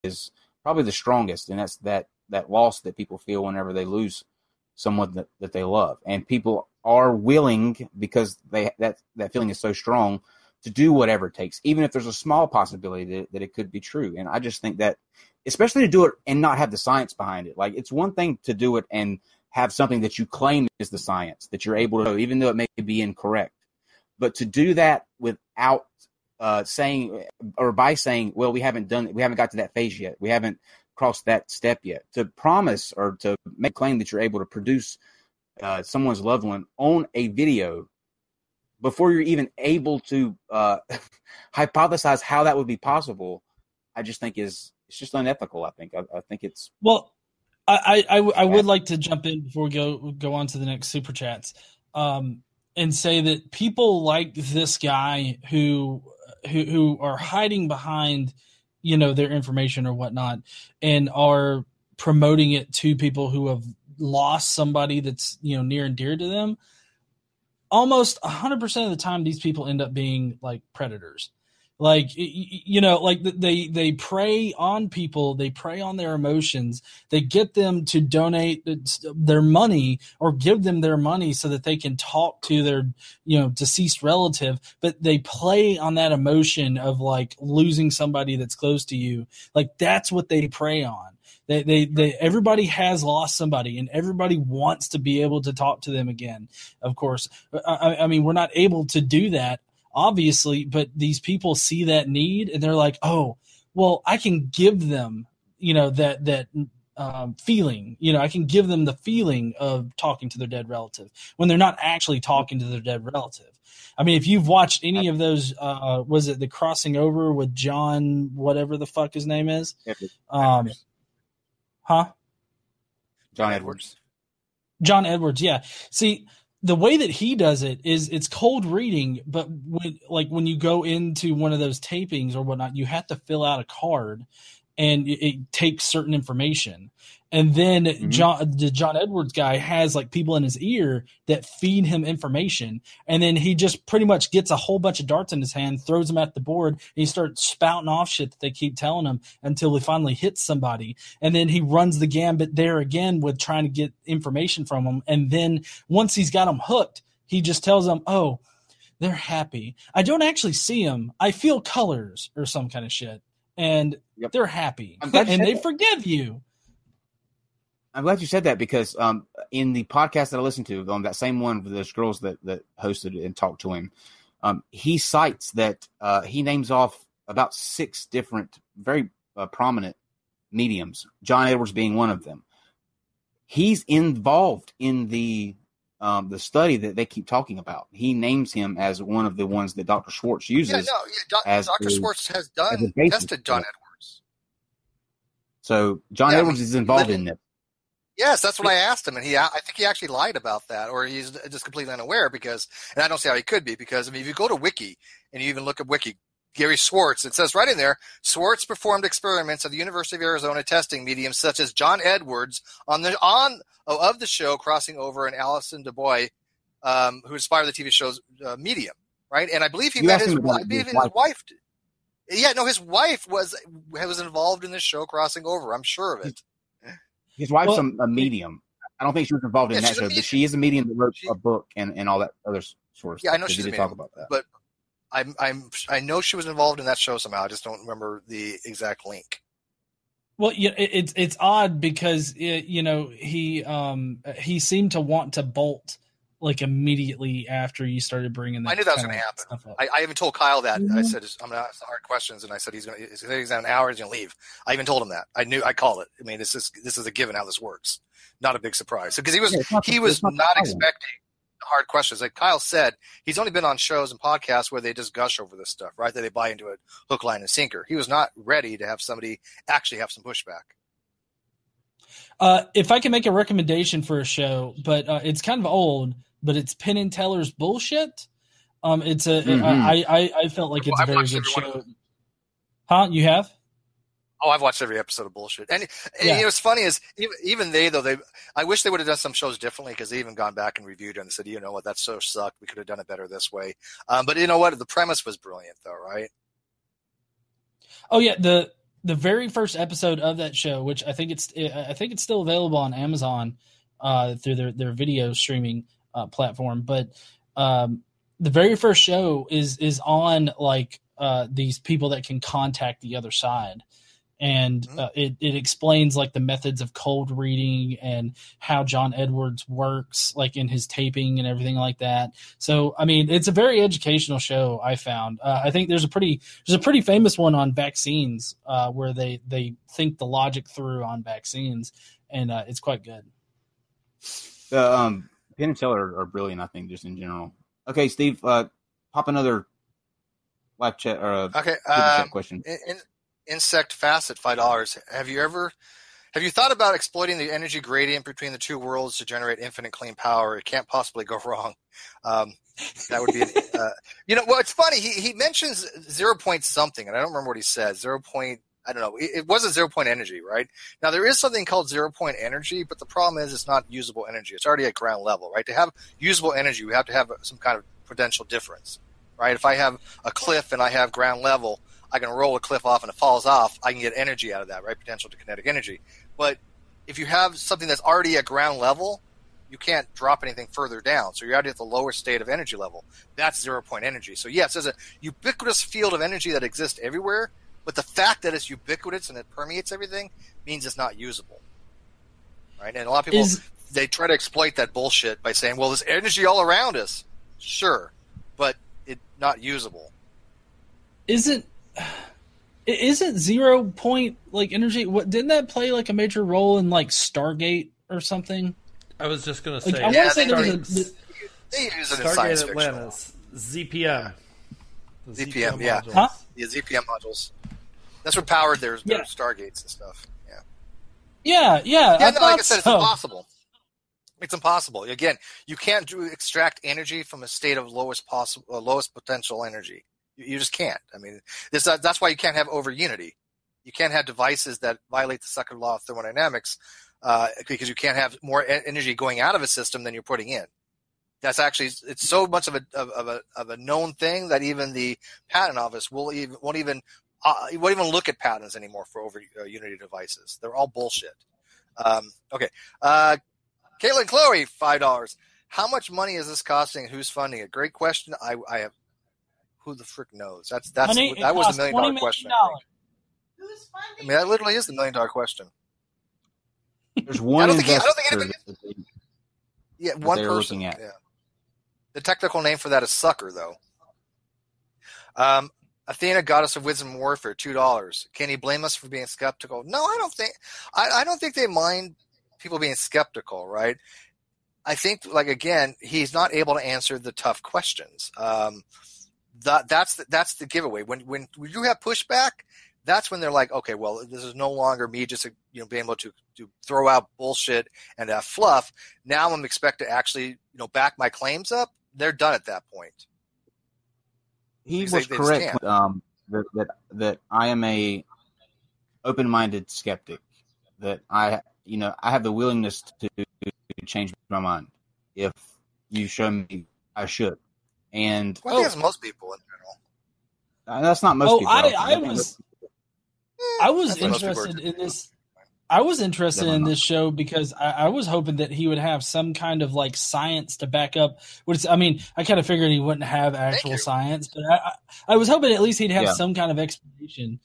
is probably the strongest, and that's that loss that people feel whenever they lose someone that they love. And people are willing, because that feeling is so strong, to do whatever it takes, even if there's a small possibility that it could be true. And I just think that, especially to do it and not have the science behind it. Like, it's one thing to do it and have something that you claim is the science that you're able to know, even though it may be incorrect. But to do that without saying, or by saying, well, we haven't got to that phase yet, we haven't crossed that step yet, to promise or to make a claim that you're able to produce someone's loved one on a video before you're even able to hypothesize how that would be possible, I just think it's just unethical. I think it's, well, I would like to jump in before we go on to the next super chats, and say that people like this guy who are hiding behind, their information or whatnot, and are promoting it to people who have lost somebody that's, near and dear to them. Almost 100% of the time, these people end up being like predators. Like, like they prey on people, they prey on their emotions, they get them to donate their money or give them their money so that they can talk to their, deceased relative, but they play on that emotion of like losing somebody that's close to you. Like, that's what they prey on. Everybody has lost somebody, and everybody wants to be able to talk to them again. Of course, I mean, we're not able to do that, obviously, but these people see that need, and they're like, oh, well, I can give them, that feeling. I can give them the feeling of talking to their dead relative when they're not actually talking to their dead relative. I mean, if you've watched any of those, was it the Crossing Over with John, whatever the fuck his name is? Huh? John Edwards. John Edwards, yeah. See, the way that he does it is it's cold reading, but when you go into one of those tapings or whatnot, you have to fill out a card, and it takes certain information. And then the John Edwards guy has like people in his ear that feed him information. And then he just pretty much gets a whole bunch of darts in his hand, throws them at the board, and he starts spouting off shit that they keep telling him until he finally hits somebody. And then he runs the gambit there again with trying to get information from them. And then once he's got them hooked, he just tells them, oh, they're happy. I don't actually see them. I feel colors or some kind of shit. And they're happy. And they forgive you. I'm glad you said that, because in the podcast that I listened to, that same one with those girls that hosted and talked to him, he cites that he names off about 6 different very prominent mediums, John Edwards being one of them. He's involved in the study that they keep talking about. He names him as one of the ones that Dr. Schwartz uses. Dr. Schwartz has tested John Edwards. So John Edwards is involved in it. Yes, that's what I asked him, and I think he actually lied about that, or he's just completely unaware, and I don't see how he could be, because, I mean, if you go to Wiki, and you even look at Wiki, Gary Schwartz, it says right in there, Schwartz performed experiments at the University of Arizona testing mediums such as John Edwards of the show Crossing Over, and Alison DuBois, who inspired the TV show's Medium, right? And I believe he met his wife. Yeah, no, his wife was involved in this show Crossing Over. I'm sure of it. His wife's a medium. I don't think she was involved in that show, but she is a medium that wrote a book and all that other sort of stuff. Yeah, I know she's a medium, talk about that. But I know she was involved in that show somehow. I just don't remember the exact link. Well, yeah, it's odd because he seemed to want to bolt like immediately after you started bringing that. I knew that was going to happen. I even told Kyle that. I said, I'm going to ask the hard questions, and I said he's got an hour, he's going to leave. I even told him that. I called it. I mean, this is a given how this works. Not a big surprise. Because he was not expecting hard questions. Like Kyle said, he's only been on shows and podcasts where they just gush over this stuff, right? That they buy into it hook, line, and sinker. He was not ready to have somebody actually have some pushback. If I can make a recommendation for a show, but it's kind of old, but it's Penn and Teller's Bullshit. It's I felt like it's a very good show. Huh? You have? Oh, I've watched every episode of Bullshit. And what's funny is even I wish they would have done some shows differently, because they even gone back and reviewed it and said, you know what, that show sucked. We could have done it better this way. But you know what? The premise was brilliant though, right? Oh yeah. the very first episode of that show, which I think it's still available on Amazon through their video streaming platform. But the very first show is on like these people that can contact the other side. And it explains like the methods of cold reading and how John Edwards works, like in his taping and everything like that. So, I mean, it's a very educational show. I found. I think there's a pretty famous one on vaccines where they think the logic through on vaccines, and it's quite good. The Penn and Teller are brilliant. I think just in general. Okay, Steve, pop another live chat or chat question. Insect Facet, $5. Have you thought about exploiting the energy gradient between the two worlds to generate infinite clean power? It can't possibly go wrong. That would be, well, it's funny. He mentions 0 point something, and I don't remember what he said. 0 point, I don't know. It wasn't 0 point energy, right? Now there is something called 0 point energy, but the problem is it's not usable energy. It's already at ground level, right? To have usable energy, we have to have some kind of potential difference, right? If I have a cliff and I have ground level, I can roll a cliff off and it falls off. I can get energy out of that, right? Potential to kinetic energy. But if you have something that's already at ground level, you can't drop anything further down. So you're already at the lower state of energy level. That's 0 point energy. So yes, there's a ubiquitous field of energy that exists everywhere, but the fact that it's ubiquitous and it permeates everything means it's not usable, right? And a lot of people, they try to exploit that bullshit by saying, well, there's energy all around us. Sure, but it's not usable. Isn't 0 point like energy? What didn't that play like a major role in like Stargate or something? I was just gonna say. Like, I want to say they use it in science Stargate Atlantis, ZPM. ZPM, yeah. modules. Huh? Yeah, ZPM modules. That's what powered their Stargates and stuff. Yeah. Yeah, no, like I said, it's impossible. It's impossible. Again, you can't extract energy from a state of lowest potential energy. You just can't. I mean, that's why you can't have over unity. You can't have devices that violate the second law of thermodynamics because you can't have more energy going out of a system than you're putting in. That's actually, it's so much of a known thing that even the patent office won't even look at patents anymore for over unity devices. They're all bullshit. Okay. Caitlin Chloe, $5. How much money is this costing and who's funding it? Great question. I have. Who the frick knows? That was $1 million question. Who's funding? I mean, that literally is the $1 million question. There's one investor. One they're person. looking at. Yeah. The technical name for that is sucker, though. Athena, goddess of wisdom and warfare, $2. Can you blame us for being skeptical? No, I don't think. I don't think they mind people being skeptical, right? I think, like again, he's not able to answer the tough questions. That's the giveaway. When you have pushback, that's when they're like, okay, well, this is no longer me just being able to throw out bullshit and fluff. Now I'm expected to actually back my claims up. They're done at that point. He was correct that I am a open-minded skeptic. That I have the willingness to change my mind if you show me I should. And I think that's most people in general. That's not most people. I was interested in this. I was interested in this show because I was hoping that he would have some kind of like science to back up. I mean, I kind of figured he wouldn't have actual science, but I was hoping at least he'd have some kind of explanation.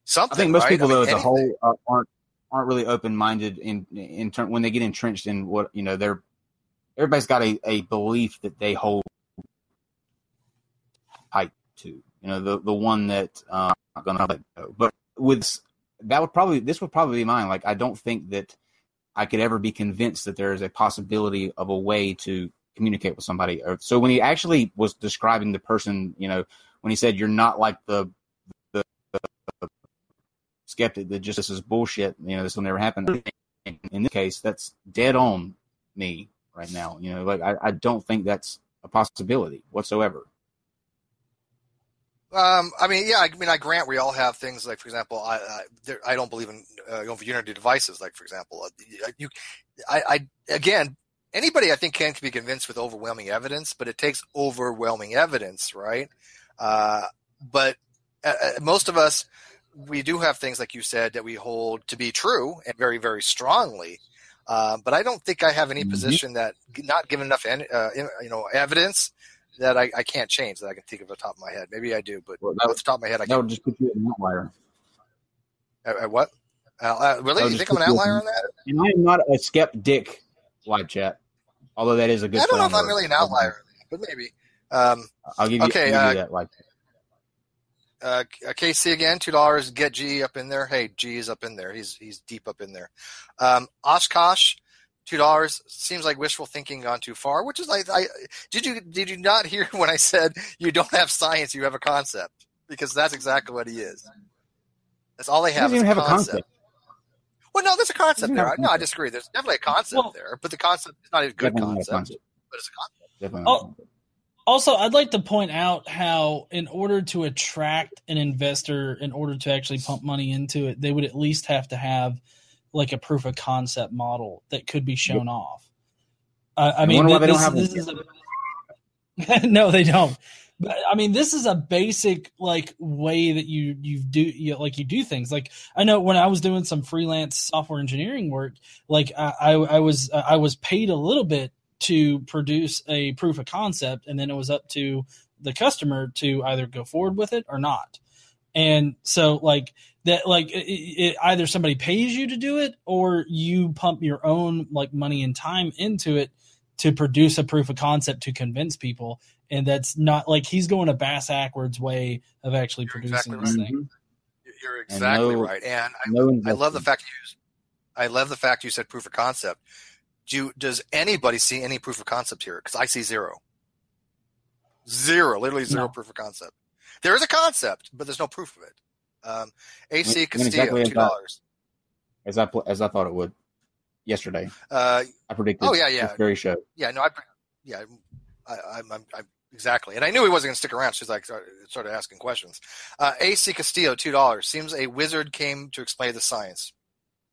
Something. I think most people, though, as a whole, aren't really open-minded in turn when they get entrenched in what everybody's got a belief that they hold tight to. The one that I'm not going to let go. But this would probably be mine. Like, I don't think that I could ever be convinced that there is a possibility of a way to communicate with somebody. So when he actually was describing the person, when he said you're not like the skeptic that just this is bullshit, this will never happen. In this case, that's dead on me right now. I don't think that's a possibility whatsoever. I grant we all have things like, for example, I don't believe in unity devices. Like, for example, again, anybody I think can be convinced with overwhelming evidence, but it takes overwhelming evidence, right? But most of us, we do have things like you said that we hold to be true and very, very strongly. But I don't think I have any position that not given enough, evidence that I can't change that I can think of off the top of my head. Maybe I do, but off the top of my head, I can't. That would just put you an outlier. What? Really? You think I'm an outlier on that? And I am not a skeptic, live chat. Although that is a good. I don't know if I'm word. really an outlier, but maybe. I'll give you. Okay. I'll give you that. Like. KC again, $2. Get G up in there. Hey, G is up in there. He's deep up in there. Oshkosh, $2. Seems like wishful thinking gone too far. Which is like, did you not hear when I said you don't have science, you have a concept? Because that's exactly what he is. That's all they have. He doesn't even have a concept. Well, no, there's a concept there. No, I disagree. There's definitely a concept there, but the concept is not a good concept. But it's a concept. Definitely. Also, I'd like to point out how in order to attract an investor, in order to actually pump money into it, they would at least have to have like a proof of concept model that could be shown off. I mean, why they don't have no, they don't. But I mean, this is a basic like way that you do things. Like I know when I was doing some freelance software engineering work, like I was paid a little bit to produce a proof of concept, and then it was up to the customer to either go forward with it or not. And so like that, like it either somebody pays you to do it or you pump your own like money and time into it to produce a proof of concept to convince people. And that's not like he's going a bass-backwards way of actually producing this thing. You're exactly right. And I love the fact you said proof of concept. Does anybody see any proof of concept here? Because I see zero, literally zero proof of concept. There is a concept, but there's no proof of it. AC Castillo, $2. As I thought it would yesterday. I predicted. Oh yeah. This very show. Yeah, no, I'm exactly. And I knew he wasn't going to stick around. She's like started asking questions. AC Castillo, $2. Seems a wizard came to explain the science.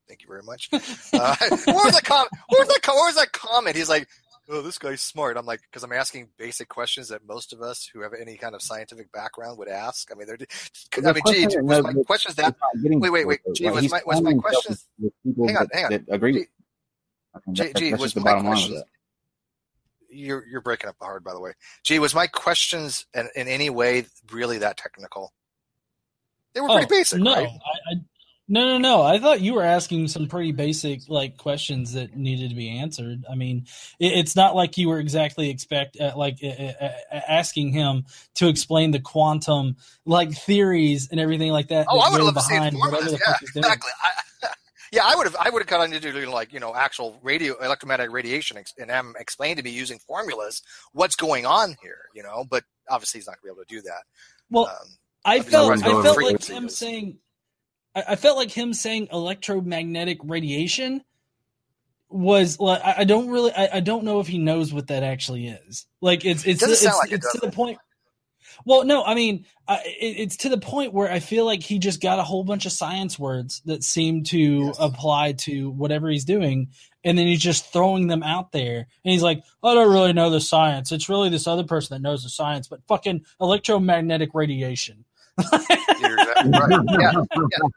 Thank you very much. Where's that comment? He's like, oh, this guy's smart. I'm like, because I'm asking basic questions that most of us who have any kind of scientific background would ask. I mean, gee, was my questions that? Wait. Gee, was my questions? Hang on. That agree. Gee, was my questions? You're breaking up hard, by the way. Gee, was my questions in any way really that technical? They were pretty basic, right? No. I thought you were asking some pretty basic like questions that needed to be answered. I mean, it's not like you were exactly asking him to explain the quantum like theories and everything like that. Oh, I would love to see formulas. Yeah, exactly. I would have cut into actual electromagnetic radiation and explained to me using formulas what's going on here. But obviously he's not going to be able to do that. Well, I felt like him saying. I felt like him saying electromagnetic radiation was like I don't know if he knows what that actually is. Like it's to the point. Well, no, I mean it's to the point where I feel like he just got a whole bunch of science words that seem to apply to whatever he's doing, and then he's just throwing them out there. And he's like, I don't really know the science. It's really this other person that knows the science, but fucking electromagnetic radiation. You're exactly right. Yeah.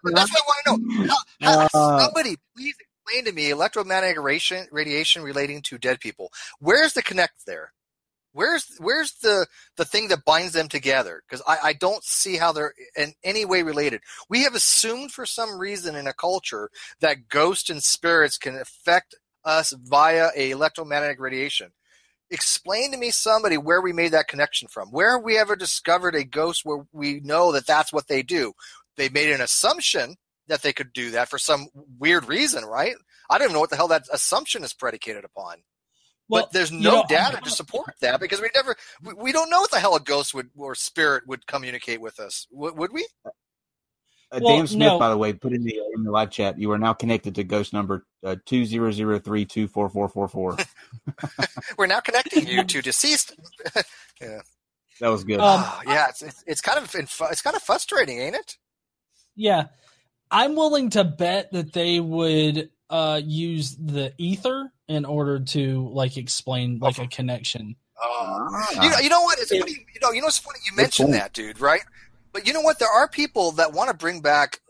But that's what I want to know. Somebody please explain to me electromagnetic radiation relating to dead people. Where's the connect there? Where's the thing that binds them together? Because I don't see how they're in any way related. We have assumed for some reason in a culture that ghosts and spirits can affect us via a electromagnetic radiation. Explain to me somebody where we made that connection from. Where have we ever discovered a ghost where we know that that's what they do? They made an assumption that they could do that for some weird reason, right? I don't even know what the hell that assumption is predicated upon. Well, but there's no data to support that because we don't know what the hell a ghost or spirit would communicate with us. Would we? Dan Smith, by the way, put in the live chat. You are now connected to ghost number 2003244444. We're now connecting you to deceased. Yeah, that was good. It's kind of frustrating, ain't it? Yeah, I'm willing to bet that they would use the ether in order to like explain like a connection. You know what? It's funny. You know what's funny? You mentioned that, dude, right? But you know what? There are people that want to bring back